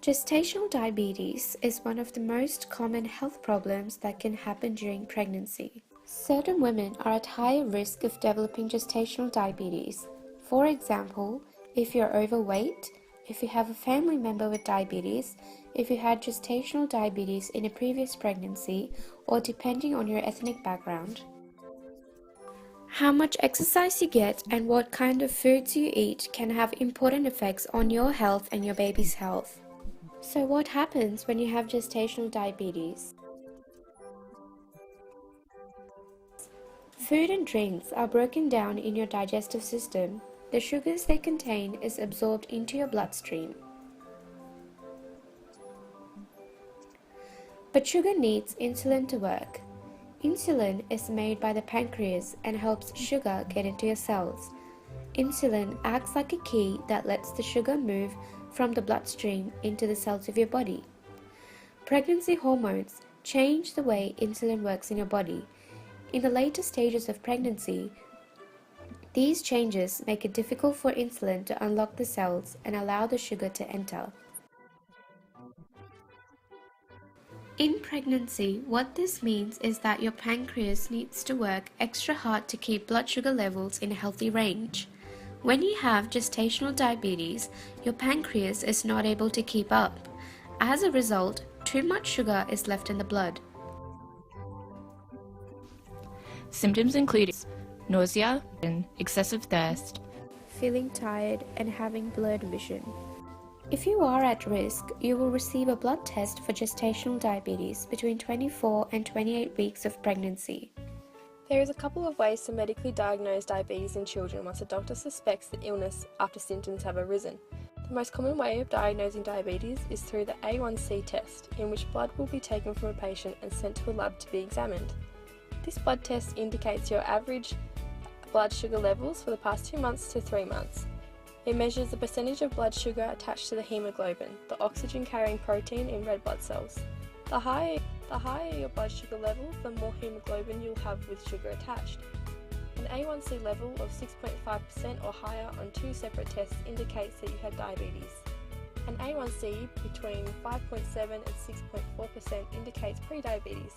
Gestational diabetes is one of the most common health problems that can happen during pregnancy. Certain women are at higher risk of developing gestational diabetes. For example, if you're overweight, if you have a family member with diabetes, if you had gestational diabetes in a previous pregnancy, or depending on your ethnic background. How much exercise you get and what kind of foods you eat can have important effects on your health and your baby's health. So what happens when you have gestational diabetes? Food and drinks are broken down in your digestive system. The sugars they contain is absorbed into your bloodstream. But sugar needs insulin to work. Insulin is made by the pancreas and helps sugar get into your cells. Insulin acts like a key that lets the sugar move from the bloodstream into the cells of your body. Pregnancy hormones change the way insulin works in your body. In the later stages of pregnancy, these changes make it difficult for insulin to unlock the cells and allow the sugar to enter. In pregnancy, what this means is that your pancreas needs to work extra hard to keep blood sugar levels in a healthy range. When you have gestational diabetes, your pancreas is not able to keep up. As a result, too much sugar is left in the blood. Symptoms include nausea, excessive thirst, feeling tired, and having blurred vision. If you are at risk, you will receive a blood test for gestational diabetes between 24 and 28 weeks of pregnancy. There is a couple of ways to medically diagnose diabetes in children once a doctor suspects the illness after symptoms have arisen. The most common way of diagnosing diabetes is through the A1C test, in which blood will be taken from a patient and sent to a lab to be examined. This blood test indicates your average blood sugar levels for the past 2 months to 3 months. It measures the percentage of blood sugar attached to the hemoglobin, the oxygen-carrying protein in red blood cells. The higher your blood sugar level, the more hemoglobin you'll have with sugar attached. An A1C level of 6.5% or higher on 2 separate tests indicates that you had diabetes. An A1C between 5.7 and 6.4% indicates prediabetes.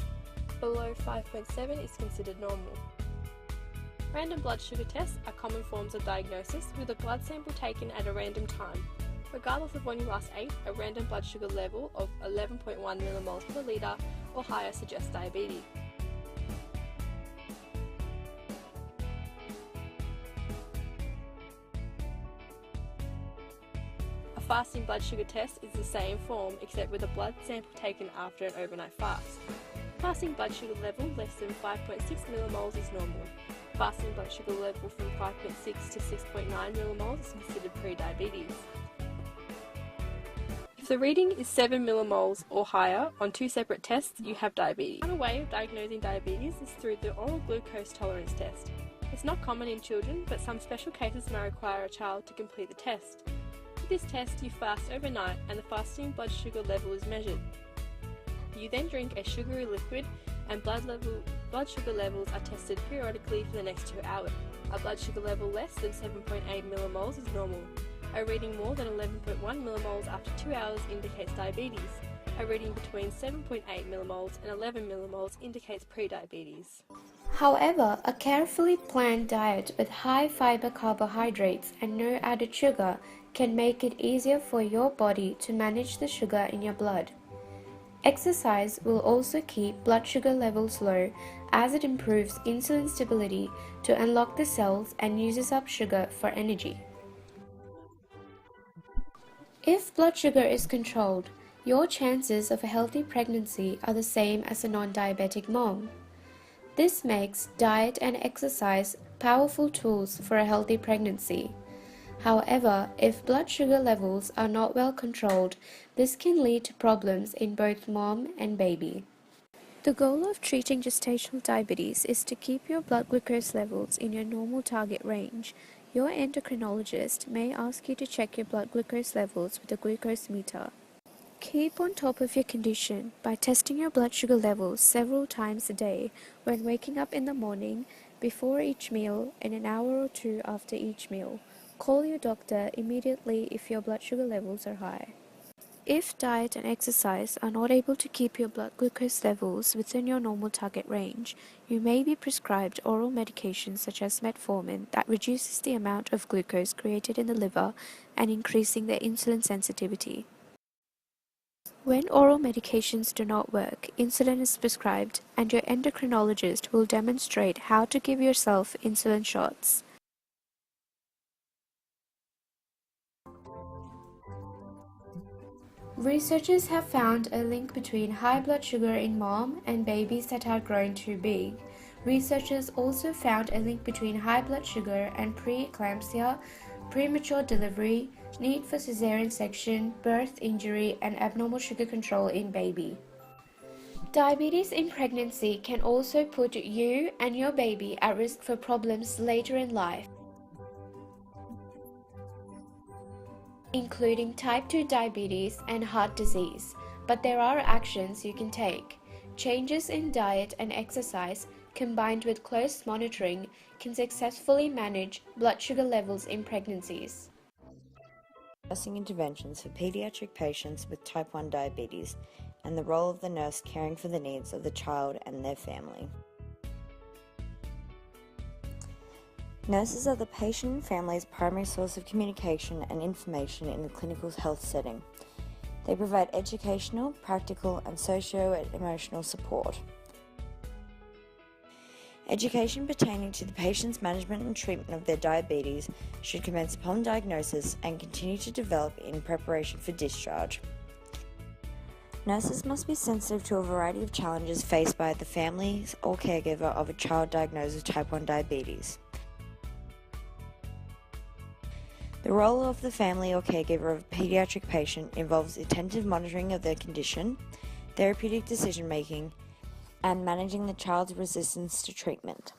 Below 5.7 is considered normal. Random blood sugar tests are common forms of diagnosis with a blood sample taken at a random time. Regardless of when you last ate, a random blood sugar level of 11.1 millimoles per litre or higher suggests diabetes. A fasting blood sugar test is the same form except with a blood sample taken after an overnight fast. Fasting blood sugar level less than 5.6 millimoles is normal. Fasting blood sugar level from 5.6 to 6.9 millimoles is considered pre-diabetes. If the reading is 7 millimoles or higher on 2 separate tests, you have diabetes. Another way of diagnosing diabetes is through the oral glucose tolerance test. It's not common in children, but some special cases may require a child to complete the test. For this test, you fast overnight and the fasting blood sugar level is measured. You then drink a sugary liquid and blood sugar levels are tested periodically for the next 2 hours. A blood sugar level less than 7.8 millimoles is normal. A reading more than 11.1 millimoles after 2 hours indicates diabetes. A reading between 7.8 millimoles and 11 millimoles indicates prediabetes. However, a carefully planned diet with high fiber carbohydrates and no added sugar can make it easier for your body to manage the sugar in your blood. Exercise will also keep blood sugar levels low as it improves insulin stability to unlock the cells and uses up sugar for energy. If blood sugar is controlled, your chances of a healthy pregnancy are the same as a non-diabetic mom. This makes diet and exercise powerful tools for a healthy pregnancy. However, if blood sugar levels are not well controlled, this can lead to problems in both mom and baby. The goal of treating gestational diabetes is to keep your blood glucose levels in your normal target range. Your endocrinologist may ask you to check your blood glucose levels with a glucose meter. Keep on top of your condition by testing your blood sugar levels several times a day when waking up in the morning, before each meal, and an hour or 2 after each meal. Call your doctor immediately if your blood sugar levels are high. If diet and exercise are not able to keep your blood glucose levels within your normal target range, you may be prescribed oral medications such as metformin that reduces the amount of glucose created in the liver and increasing their insulin sensitivity. When oral medications do not work, insulin is prescribed, and your endocrinologist will demonstrate how to give yourself insulin shots. Researchers have found a link between high blood sugar in mom and babies that are grown too big. Researchers also found a link between high blood sugar and preeclampsia, premature delivery, need for cesarean section, birth injury, and abnormal sugar control in baby. Diabetes in pregnancy can also put you and your baby at risk for problems later in life, including type 2 diabetes and heart disease, but there are actions you can take. Changes in diet and exercise, combined with close monitoring, can successfully manage blood sugar levels in pregnancies. Nursing interventions for pediatric patients with type 1 diabetes and the role of the nurse caring for the needs of the child and their family. Nurses are the patient and family's primary source of communication and information in the clinical health setting. They provide educational, practical, and socio-emotional support. Education pertaining to the patient's management and treatment of their diabetes should commence upon diagnosis and continue to develop in preparation for discharge. Nurses must be sensitive to a variety of challenges faced by the family or caregiver of a child diagnosed with type 1 diabetes. The role of the family or caregiver of a pediatric patient involves attentive monitoring of their condition, therapeutic decision-making, and managing the child's resistance to treatment.